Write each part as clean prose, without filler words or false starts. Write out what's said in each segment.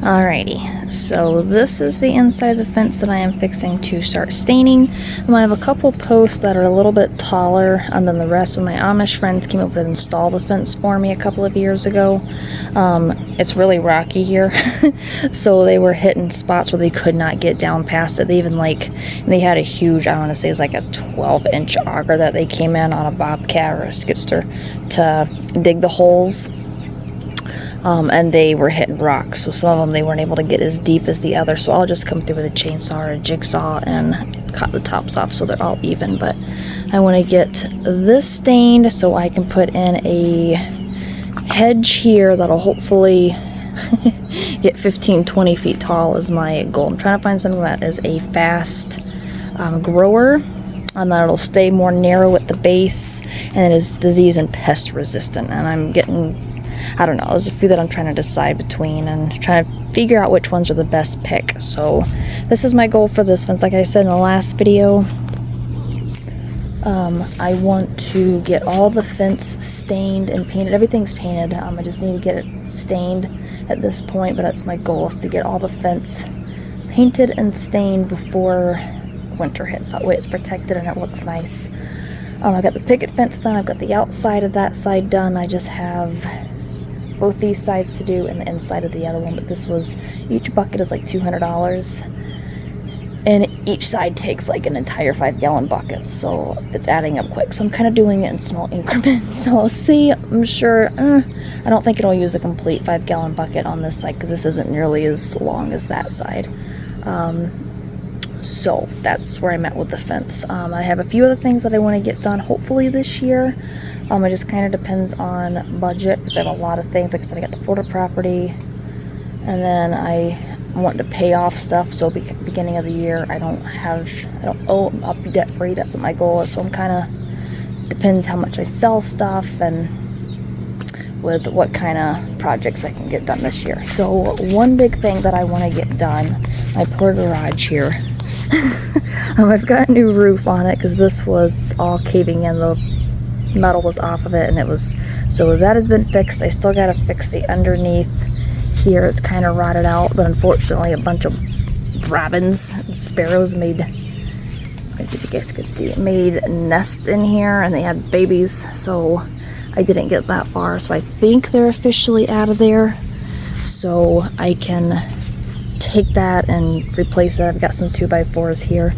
Alrighty, so this is the inside of the fence that I am fixing to start staining. I have a couple posts that are a little bit taller than the rest. My Amish friends came over to install the fence for me a couple of years ago. It's really rocky here, so they were hitting spots where they could not get down past it. They even they had a huge, I want to say it's like a 12-inch auger that they came in on a bobcat or a skidster to dig the holes. And they were hitting rocks, so some of them they weren't able to get as deep as the others, so I'll just come through with a chainsaw or a jigsaw and cut the tops off so they're all even. But I want to get this stained so I can put in a hedge here that'll hopefully get 15-20 feet tall is my goal. I'm trying to find something that is a fast grower, and that it'll stay more narrow at the base, and it is disease and pest resistant. And I'm getting, I don't know, there's a few that I'm trying to decide between and trying to figure out which ones are the best pick. So this is my goal for this fence. Like I said in the last video, I want to get all the fence stained and painted. Everything's painted. I just need to get it stained at this point, but that's my goal, is to get all the fence painted and stained before winter hits. That way it's protected and it looks nice. I've got the picket fence done. I've got the outside of that side done. I just have both these sides to do and the inside of the other one, but this was, each bucket is like $200, and each side takes like an entire 5-gallon bucket, so it's adding up quick. So I'm kind of doing it in small increments, so I'll see. I'm sure, I don't think it'll use a complete 5-gallon bucket on this side because this isn't nearly as long as that side. So that's where I'm at with the fence. I have a few other things that I want to get done hopefully this year. It just kind of depends on budget, because I have a lot of things. Like I said, I got the Florida property, and then I want to pay off stuff, so beginning of the year I don't owe, I'll be debt free. That's what my goal is. So I'm kind of, depends how much I sell stuff and with what kind of projects I can get done this year. So one big thing that I want to get done, my poor garage here. I've got a new roof on it because this was all caving in. The metal was off of it, and it was, so that has been fixed. I still got to fix the underneath here. It's kind of rotted out, but unfortunately a bunch of robins and sparrows made, let me see if you guys could see it, made nests in here, and they had babies, so I didn't get that far. So I think they're officially out of there, so I can take that and replace it. I've got some 2x4s here.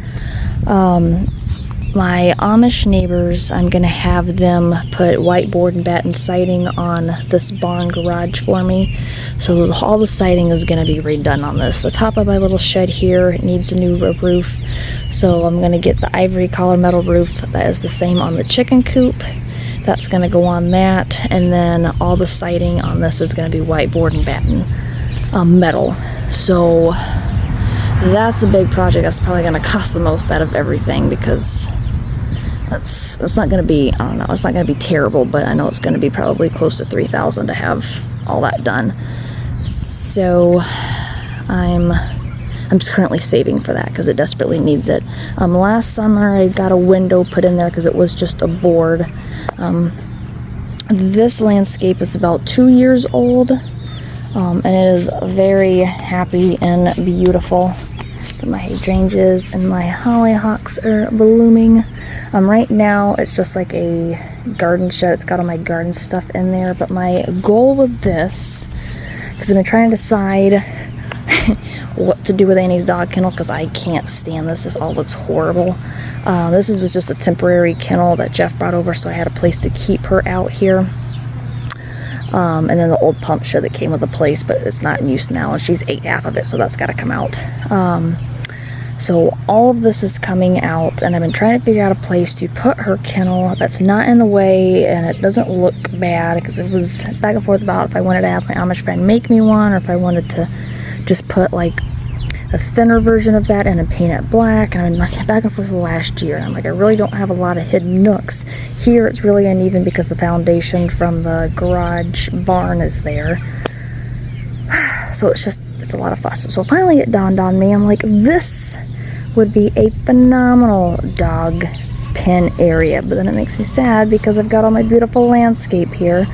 My Amish neighbors, I'm gonna have them put whiteboard and batten siding on this barn garage for me. So all the siding is gonna be redone on this. The top of my little shed here needs a new roof, so I'm gonna get the ivory collar metal roof that is the same on the chicken coop. That's gonna go on that, and then all the siding on this is gonna be whiteboard and batten metal. So that's a big project. That's probably going to cost the most out of everything, because it's not going to be, I don't know, it's not going to be terrible, but I know it's going to be probably close to $3,000 to have all that done. So I'm just currently saving for that because it desperately needs it. Last summer I got a window put in there because it was just a board. This landscape is about 2 years old. And it is very happy and beautiful. My hydrangeas and my hollyhocks are blooming. Right now it's just like a garden shed. It's got all my garden stuff in there, but my goal with this, because I've been trying to decide what to do with Annie's dog kennel, because I can't stand this. This all looks horrible. This was just a temporary kennel that Jeff brought over, so I had a place to keep her out here. And then the old pump shed that came with the place, but it's not in use now, and she's ate half of it, so that's got to come out. So all of this is coming out, and I've been trying to figure out a place to put her kennel that's not in the way and it doesn't look bad, because it was back and forth about if I wanted to have my Amish friend make me one, or if I wanted to just put like a thinner version of that and paint it black. And I've been like back and forth for the last year, and I'm like, I really don't have a lot of hidden nooks. Here it's really uneven because the foundation from the garage barn is there. So it's a lot of fuss. So finally it dawned on me, I'm like, this would be a phenomenal dog pen area. But then it makes me sad because I've got all my beautiful landscape here.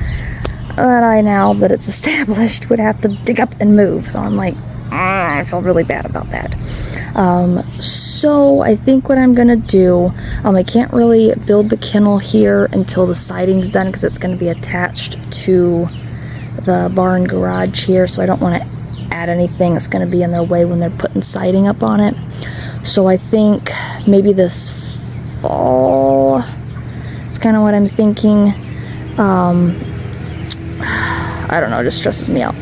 that I, now that it's established, would have to dig up and move. So I'm like, I feel really bad about that. So I think what I'm gonna do, I can't really build the kennel here until the siding's done, because it's gonna be attached to the barn garage here, so I don't want to add anything that's going to be in their way when they're putting siding up on it. So I think maybe this fall is kind of what I'm thinking. I don't know, it just stresses me out.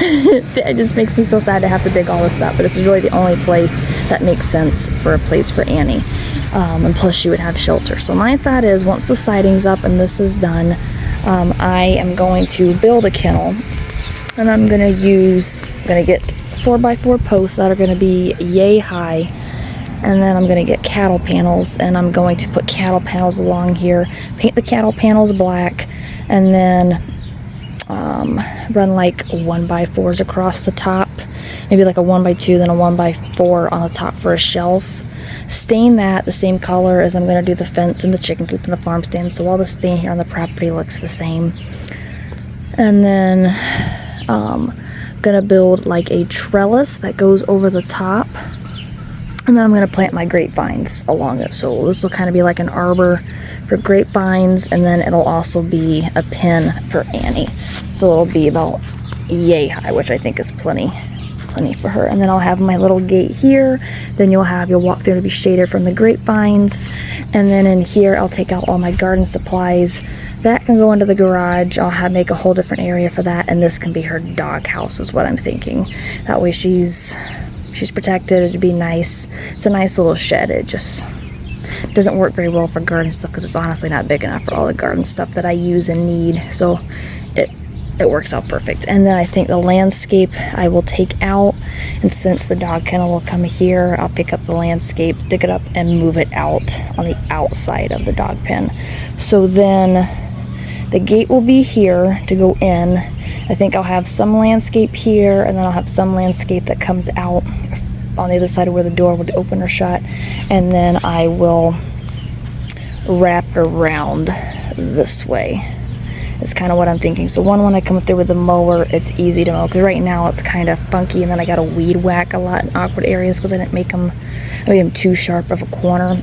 It just makes me so sad to have to dig all this up, but this is really the only place that makes sense for a place for Annie. And plus she would have shelter. So my thought is, once the siding's up and this is done, I am going to build a kennel, and I'm gonna get 4x4 posts that are gonna be yay high, and then I'm gonna get cattle panels, and I'm going to put cattle panels along here, paint the cattle panels black, and then run like 1x4s across the top, maybe like a 1x2, then a 1x4 on the top for a shelf. Stain that the same color as I'm going to do the fence and the chicken coop and the farm stand, so all the stain here on the property looks the same. And then I'm going to build like a trellis that goes over the top, and then I'm going to plant my grapevines along it. So this will kind of be like an arbor for grapevines, and then it'll also be a pen for Annie. So it'll be about yay high, which I think is plenty for her. And then I'll have my little gate here. Then you'll walk through to be shaded from the grapevines. And then in here, I'll take out all my garden supplies. That can go into the garage. I'll make a whole different area for that. And this can be her dog house, is what I'm thinking. That way she's protected. It'd be nice. It's a nice little shed. It just doesn't work very well for garden stuff, because it's honestly not big enough for all the garden stuff that I use and need. So it works out perfect. And then I think the landscape I will take out, and since the dog kennel will come here, I'll pick up the landscape, dig it up, and move it out on the outside of the dog pen. So then the gate will be here to go in. I think I'll have some landscape here, and then I'll have some landscape that comes out on the other side of where the door would open or shut, and then I will wrap around this way. It's kind of what I'm thinking. So when I come through with the mower, it's easy to mow, because right now it's kind of funky, and then I got to weed whack a lot in awkward areas because I didn't make them too sharp of a corner.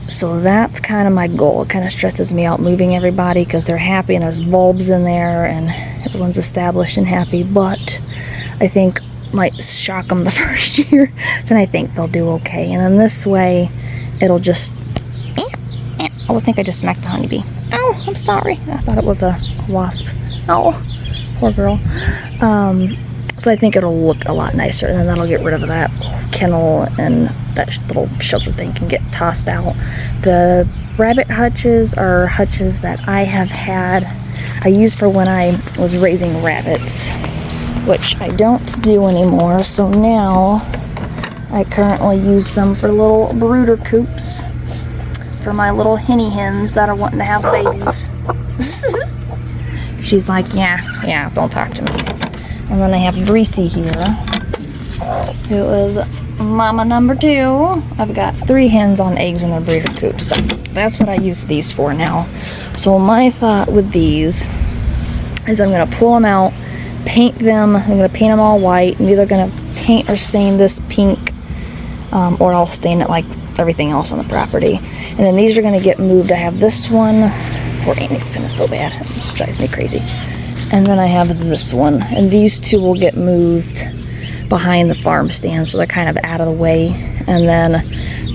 So that's kind of my goal. It kind of stresses me out moving everybody, because they're happy and there's bulbs in there and everyone's established and happy, but I think might shock them the first year. Then I think they'll do okay. And then this way it'll just, I would think I just smacked a honeybee. Oh, I'm sorry. I thought it was a wasp. Oh, poor girl. So I think it'll look a lot nicer, and then that'll get rid of that kennel, and that little shelter thing can get tossed out. The rabbit hutches are hutches that I have had, I used for when I was raising rabbits, which I don't do anymore. So now I currently use them for little brooder coops for my little henny hens that are wanting to have babies. She's like, yeah, don't talk to me. And then I have Breezy here, who is mama number 2. I've got 3 hens on eggs in their breeder coops, so that's what I use these for now. So my thought with these is I'm gonna pull them out, paint them. I'm gonna paint them all white. I'm either gonna paint or stain this pink, or I'll stain it like everything else on the property. And then these are gonna get moved. I have this one. Poor Amy's pen is so bad, it drives me crazy. And then I have this one, and these 2 will get moved behind the farm stand, so they're kind of out of the way, and then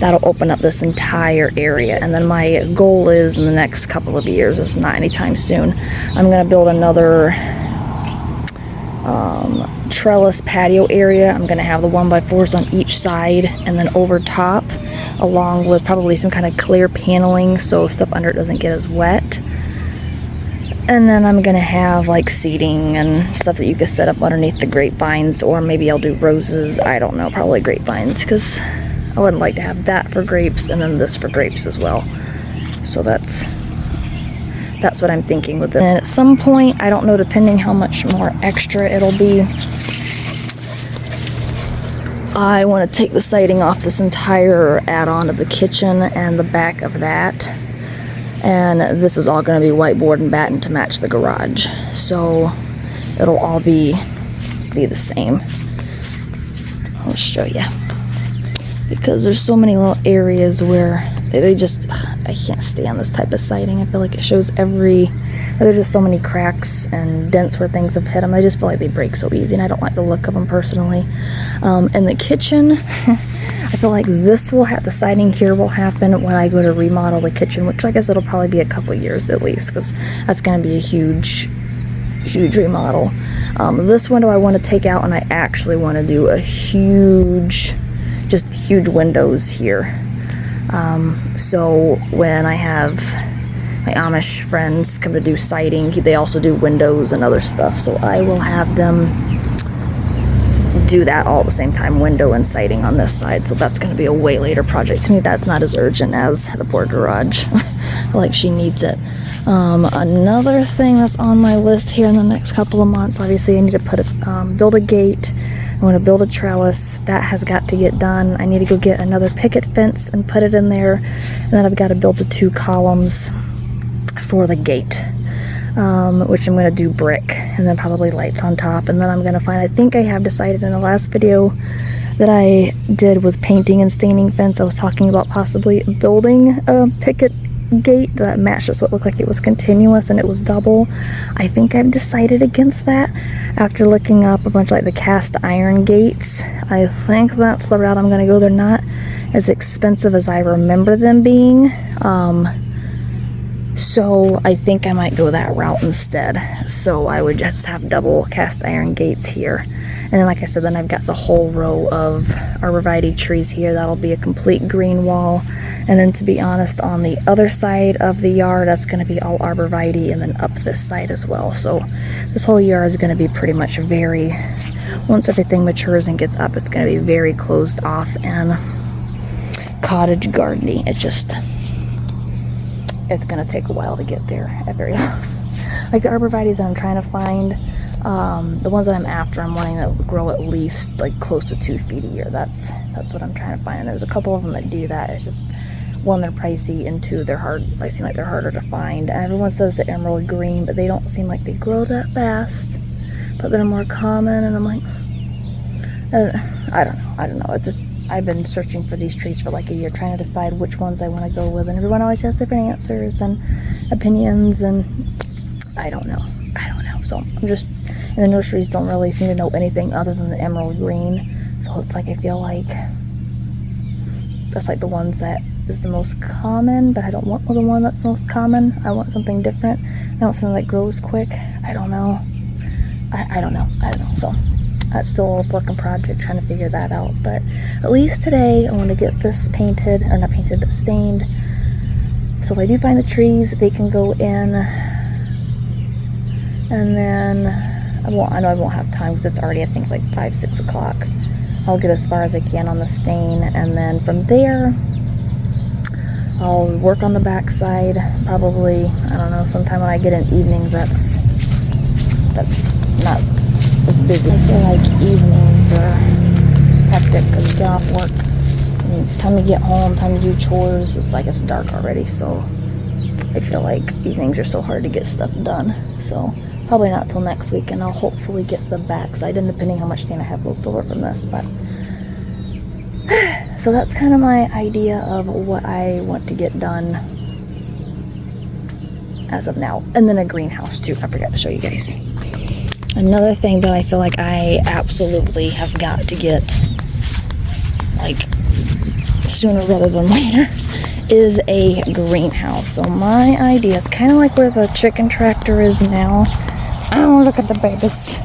that'll open up this entire area. And then my goal is, in the next couple of years, it's not anytime soon, I'm gonna build another trellis patio area. I'm gonna have the 1x4s on each side, and then over top, along with probably some kind of clear paneling so stuff under it doesn't get as wet. And then I'm gonna have like seating and stuff that you can set up underneath the grapevines, or maybe I'll do roses. I don't know, probably grapevines, because I wouldn't like to have that for grapes and then this for grapes as well. So that's what I'm thinking with it. And at some point, I don't know, depending how much more extra it'll be, I want to take the siding off this entire add-on of the kitchen and the back of that, And this is all going to be whiteboard and batten to match the garage. So it'll all be the same. I'll show you. Because there's so many little areas where they just, I can't stand this type of siding. I feel like it shows there's just so many cracks and dents where things have hit them. I just feel like they break so easy, and I don't like the look of them personally. In the kitchen, I feel like the siding here will happen when I go to remodel the kitchen, which I guess it'll probably be a couple years at least, because that's going to be a huge remodel. This window I want to take out, and I actually want to do huge windows here. So when I have my Amish friends come to do siding, they also do windows and other stuff. So I will have them do that all at the same time, window and siding on this side. So that's going to be a way later project. To me, that's not as urgent as the poor garage. Like, she needs it. Another thing that's on my list here in the next couple of months, obviously I need to build a gate. I want to build a trellis. That has got to get done. I need to go get another picket fence and put it in there. And then I've got to build the 2 columns for the gate, which I'm going to do brick, and then probably lights on top. And then I'm going to I think I have decided in the last video that I did with painting and staining fence, I was talking about possibly building a picket gate that matched just what looked like it was continuous and it was double. I think I've decided against that after looking up a bunch of like the cast iron gates. I think that's the route I'm going to go. They're not as expensive as I remember them being. So I think I might go that route instead. So I would just have double cast iron gates here. And then, like I said, then I've got the whole row of arborvitae trees here. That'll be a complete green wall. And then, to be honest, on the other side of the yard, that's going to be all arborvitae, and then up this side as well. So this whole yard is going to be pretty much once everything matures and gets up, it's going to be very closed off and cottage gardeny. It's going to take a while to get there at very like the arborvitaes that I'm trying to find, the ones that I'm after, I'm wanting to grow at least like close to 2 feet a year. That's what I'm trying to find. And there's a couple of them that do that. It's just, 1, they're pricey, and 2, they're hard. They seem like they're harder to find. And everyone says the emerald green, but they don't seem like they grow that fast. But they're more common, and I'm like, I don't know. It's just, I've been searching for these trees for like a year, trying to decide which ones I want to go with, and everyone always has different answers and opinions, and I don't know. So and the nurseries don't really seem to know anything other than the emerald green. So it's like, I feel like that's like the ones that is the most common, but I don't want the one that's most common. I want something different. I want something that grows quick. I don't know. I don't know. So that's still a working project, trying to figure that out. But at least today I want to get this painted, or not painted, but stained. So if I do find the trees, they can go in. And then I know I won't have time because it's already, I think, like 5-6 o'clock. I'll get as far as I can on the stain, and then from there I'll work on the back side. Probably, I don't know, sometime when I get in evenings that's not as busy. I feel like evenings are hectic because you get off work and time to get home, time to do chores, it's like it's dark already. So I feel like evenings are so hard to get stuff done. So probably not till next week, and I'll hopefully get the back side, and depending how much stain I have left over from this. But so that's kind of my idea of what I want to get done as of now. And then a greenhouse too, I forgot to show you guys. Another thing that I feel like I absolutely have got to get, like, sooner rather than later, is a greenhouse. So my idea is kind of like where the chicken tractor is now. Oh, look at the babies.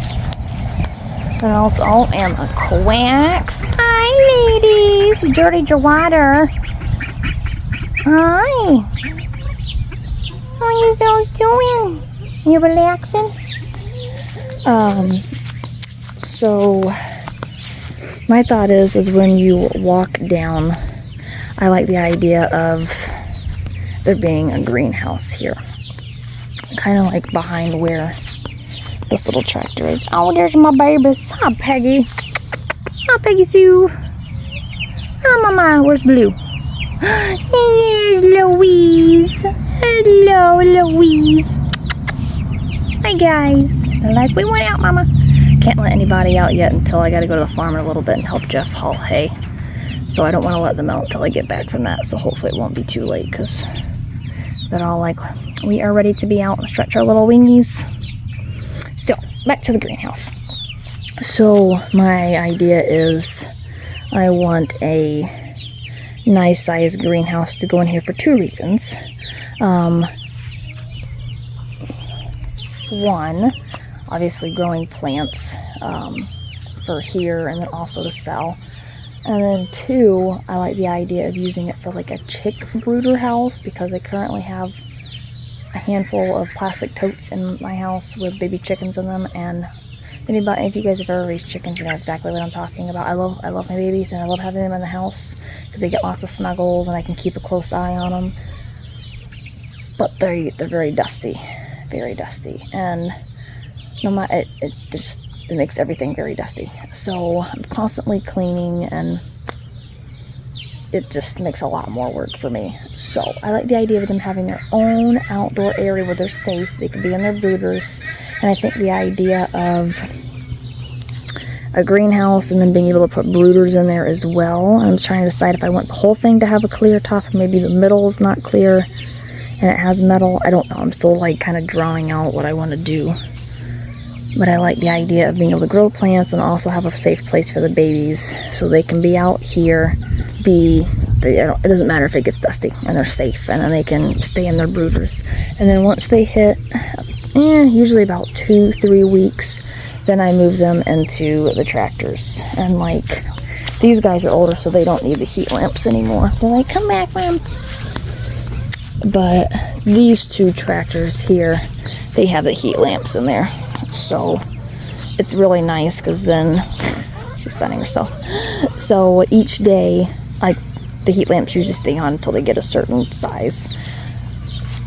And also, and the quacks. Hi, ladies. You dirtied your water. Hi. How are you girls doing? You relaxing? So my thought is when you walk down, I like the idea of there being a greenhouse here, kind of like behind where this little tractor is. Oh, there's my babies. Hi, Peggy. Hi, Peggy Sue. Hi, Mama. Where's Blue? Here's Louise. Hello, Louise. Hi, guys. Like we went out, Mama. Can't let anybody out yet until I gotta go to the farm in a little bit and help Jeff haul hay. So I don't want to let them out until I get back from that. So hopefully it won't be too late because they're all like, we are ready to be out and stretch our little wingies. So back to the greenhouse. So my idea is I want a nice sized greenhouse to go in here for two reasons. One, obviously growing plants for here and then also to sell. And then two, I like the idea of using it for like a chick brooder house because I currently have a handful of plastic totes in my house with baby chickens in them. And if you guys have ever raised chickens, you know exactly what I'm talking about. I love my babies and I love having them in the house because they get lots of snuggles and I can keep a close eye on them. But they're very dusty, and it makes everything very dusty. So I'm constantly cleaning and it just makes a lot more work for me. So I like the idea of them having their own outdoor area where they're safe. They can be in their brooders. And I think the idea of a greenhouse and then being able to put brooders in there as well. I'm trying to decide if I want the whole thing to have a clear top or maybe the middle is not clear and it has metal. I don't know. I'm still like kind of drawing out what I want to do. But I like the idea of being able to grow plants and also have a safe place for the babies so they can be out here, it doesn't matter if it gets dusty and they're safe and then they can stay in their brooders. And then once they hit usually about 2-3 weeks, then I move them into the tractors. And like these guys are older so they don't need the heat lamps anymore. They're like, come back, Mom. But these two tractors here, they have the heat lamps in there. So it's really nice because then she's sunning herself. So each day, like the heat lamps usually stay on until they get a certain size.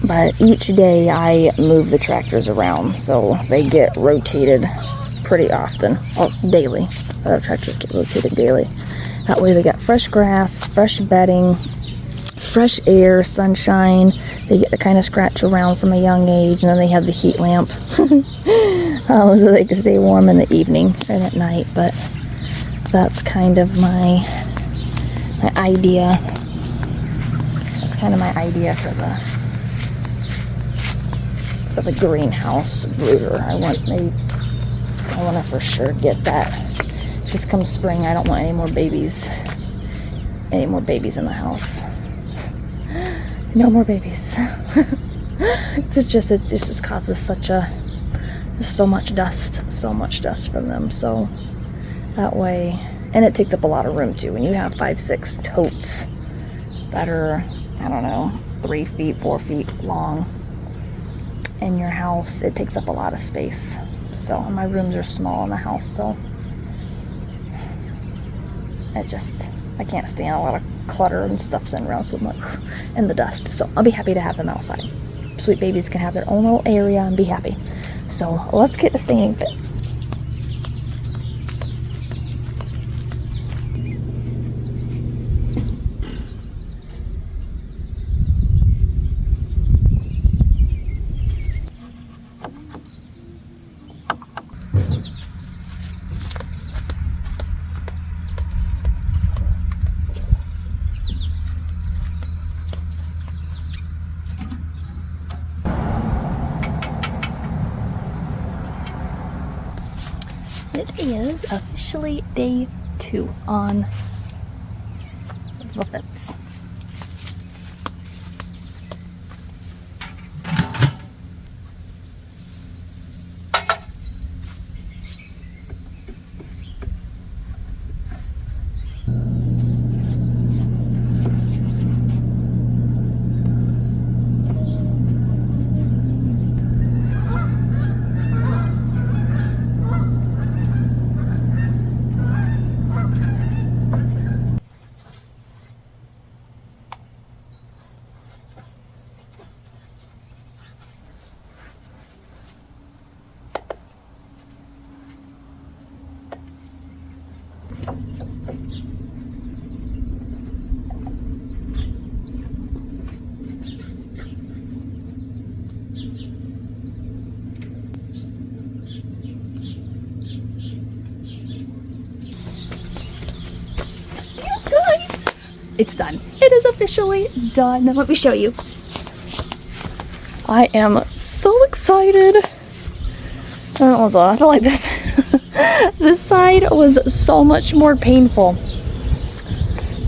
But each day I move the tractors around so they get rotated pretty often. Oh, daily. The tractors get rotated daily. That way they got fresh grass, fresh bedding, fresh air, sunshine. They get to kind of scratch around from a young age, and then they have the heat lamp so they can stay warm in the evening and at night. But that's kind of my idea. That's kind of my idea for the greenhouse brooder. I want to for sure get that because come spring I don't want any more babies in the house. No more babies. It just causes so much dust from them. So that way, and it takes up a lot of room too. When you have 5-6 totes that are, I don't know, 3 feet, 4 feet long in your house, it takes up a lot of space. So my rooms are small in the house, so I can't stand a lot of clutter and stuff sitting around so much in the dust. So I'll be happy to have them outside. Sweet babies can have their own little area and be happy. So let's get the staining fits. It is officially day 2 on the fence. It's done. It is officially done. Let me show you. I am so excited. I feel like this this side was so much more painful.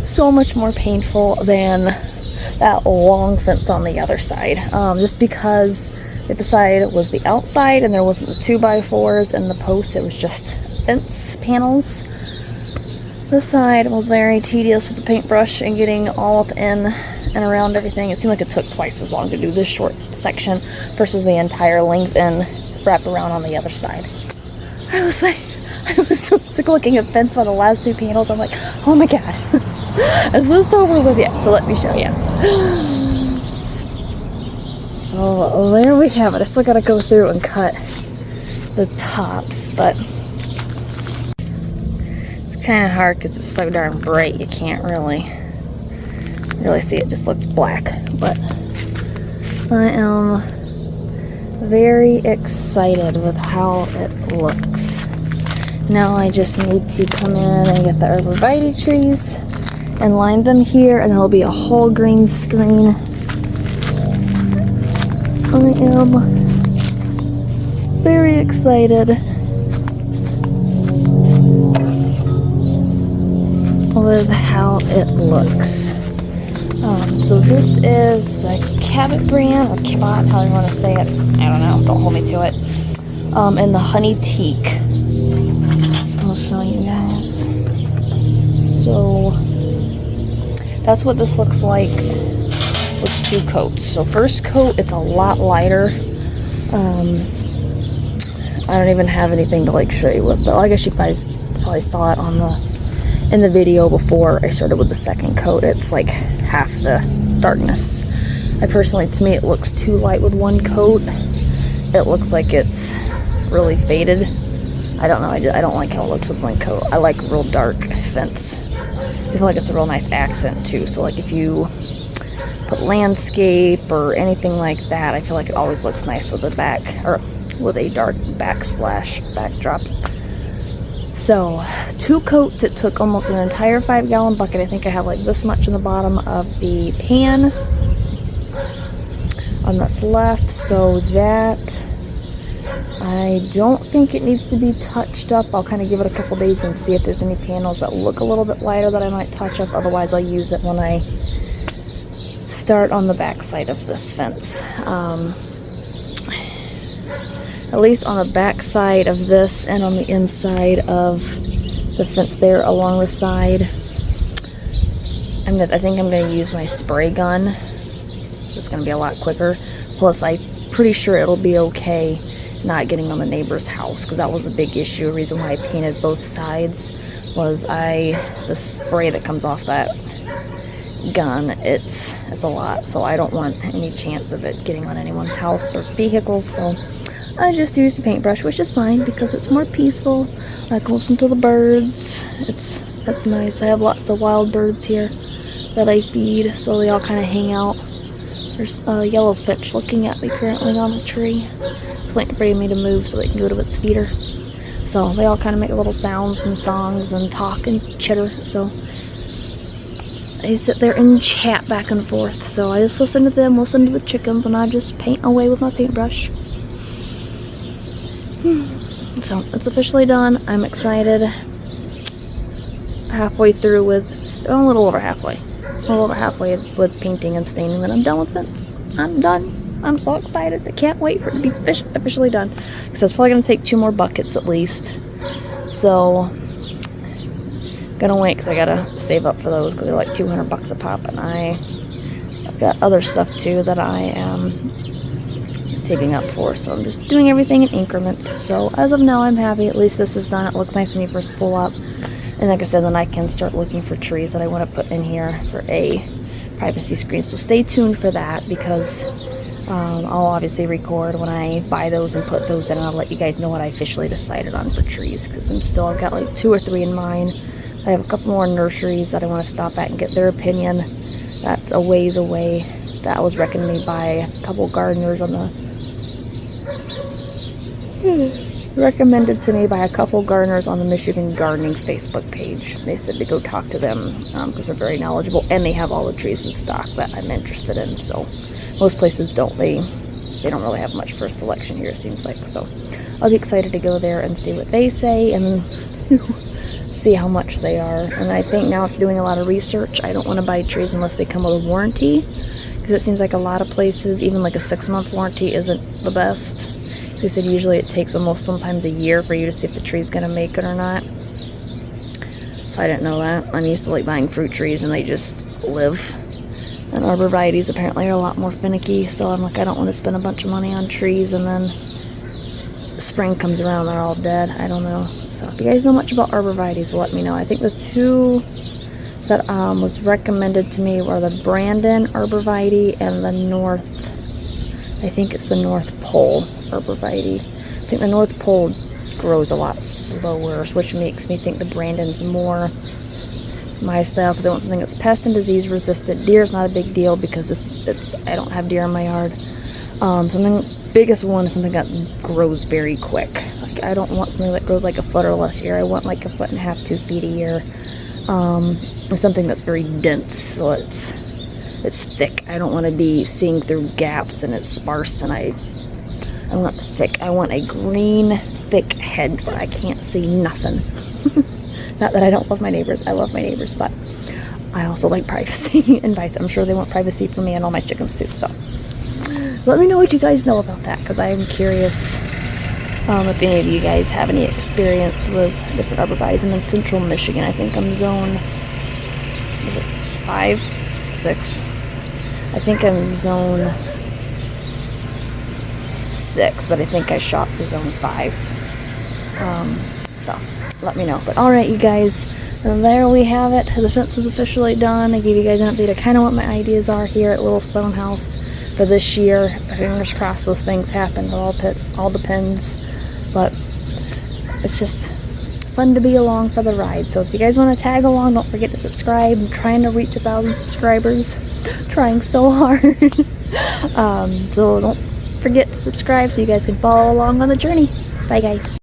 So much more painful than that long fence on the other side. Just because the side was the outside and there wasn't the 2x4s and the posts, it was just fence panels. This side was very tedious with the paintbrush and getting all up in and around everything. It seemed like it took twice as long to do this short section versus the entire length and wrap around on the other side. I was so sick of looking at fence on the last 2 panels. I'm like, oh my god, is this over with yet? So let me show you. So there we have it. I still gotta go through and cut the tops, but it's kind of hard because it's so darn bright. You can't really see it. It just looks black. But I am very excited with how it looks. Now I just need to come in and get the arborvitae trees and line them here, and there'll be a whole green screen. I am very excited with how it looks. So this is the Cabot brand, or Cabot, how you want to say it. I don't know, don't hold me to it. And the honey teak. I'll show you guys. So that's what this looks like with 2 coats. So first coat, it's a lot lighter. I don't even have anything to like show you with, but I guess you guys probably saw it on in the video before I started with the second coat. It's like half the darkness. To me, it looks too light with 1 coat. It looks like it's really faded. I don't know, I don't like how it looks with 1 coat. I like real dark fence. I feel like it's a real nice accent too. So like if you put landscape or anything like that, I feel like it always looks nice with a with a dark backdrop. So 2 coats, it took almost an entire 5-gallon bucket. I think I have like this much in the bottom of the pan that's left. So that, I don't think it needs to be touched up. I'll kind of give it a couple days and see if there's any panels that look a little bit lighter that I might touch up. Otherwise I'll use it when I start on the back side of this fence. At least on the back side of this and on the inside of the fence there along the side, I think I'm going to use my spray gun. It's just going to be a lot quicker. Plus, I'm pretty sure it'll be okay not getting on the neighbor's house, because that was a big issue. A reason why I painted both sides was the spray that comes off that gun, it's a lot. So I don't want any chance of it getting on anyone's house or vehicles. So I just used a paintbrush, which is fine because it's more peaceful. I can listen to the birds. That's nice. I have lots of wild birds here that I feed, so they all kind of hang out. There's a yellowfinch looking at me currently on the tree. It's waiting for me to move so they can go to its feeder. So they all kind of make little sounds and songs and talk and chitter. So they sit there and chat back and forth. So I just listen to them, listen to the chickens, and I just paint away with my paintbrush. So it's officially done. I'm excited. Halfway through with, a little over halfway with painting and staining, then I'm done with fence. I'm done. I'm so excited. I can't wait for it to be officially done, because it's probably going to take 2 more buckets at least. So I'm gonna wait because I gotta save up for those, because they're like $200 a pop, and I've got other stuff too that I am saving up for. So I'm just doing everything in increments. So as of now, I'm happy. At least this is done. It looks nice when you first pull up. And like I said, then I can start looking for trees that I want to put in here for a privacy screen. So stay tuned for that, because I'll obviously record when I buy those and put those in, and I'll let you guys know what I officially decided on for trees, because I've got like 2 or 3 in mind. I have a couple more nurseries that I want to stop at and get their opinion. That's a ways away. That was recommended by a couple gardeners on the recommended to me by a couple gardeners on the Michigan Gardening Facebook page. They said to go talk to them because they're very knowledgeable and they have all the trees in stock that I'm interested in. So most places don't. They don't really have much for selection here, it seems like. So I'll be excited to go there and see what they say and then see how much they are. And I think now after doing a lot of research, I don't want to buy trees unless they come with a warranty, because it seems like a lot of places, even like a 6-month warranty isn't the best. They said usually it takes almost sometimes a year for you to see if the tree's going to make it or not. So I didn't know that. I'm used to like buying fruit trees and they just live. And arborvitaes apparently are a lot more finicky, so I'm like, I don't want to spend a bunch of money on trees and then spring comes around, they're all dead. I don't know. So if you guys know much about arborvitaes, let me know. I think the two that was recommended to me were the Brandon arborvitae and the North, I think it's the North Pole arborvitae. I think the North Pole grows a lot slower, which makes me think the Brandon's more my style, because I want something that's pest and disease resistant. Deer is not a big deal because I don't have deer in my yard. Something biggest one is something that grows very quick. Like, I don't want something that grows like a foot or less a year. I want like 1.5 feet, 2 feet a year. Something that's very dense, so it's thick. I don't want to be seeing through gaps and it's sparse, and I want thick. I want a green, thick hedge where I can't see nothing. Not that I don't love my neighbors. I love my neighbors, but I also like privacy and vice. I'm sure they want privacy for me and all my chickens too. So let me know what you guys know about that, because I'm curious if any of you guys have any experience with different arborvitaes. I'm in central Michigan. I think I'm zone, is it 5, 6? I think I'm zone 6, but I think I shot for zone 5. So let me know. But alright, you guys, and there we have it. The fence is officially done. I gave you guys an update of kind of what my ideas are here at Little Stone House for this year. Fingers crossed those things happen. It all depends. But it's just fun to be along for the ride. So if you guys want to tag along, don't forget to subscribe. I'm trying to reach 1,000 subscribers. Trying so hard. So don't forget to subscribe so you guys can follow along on the journey. Bye, guys.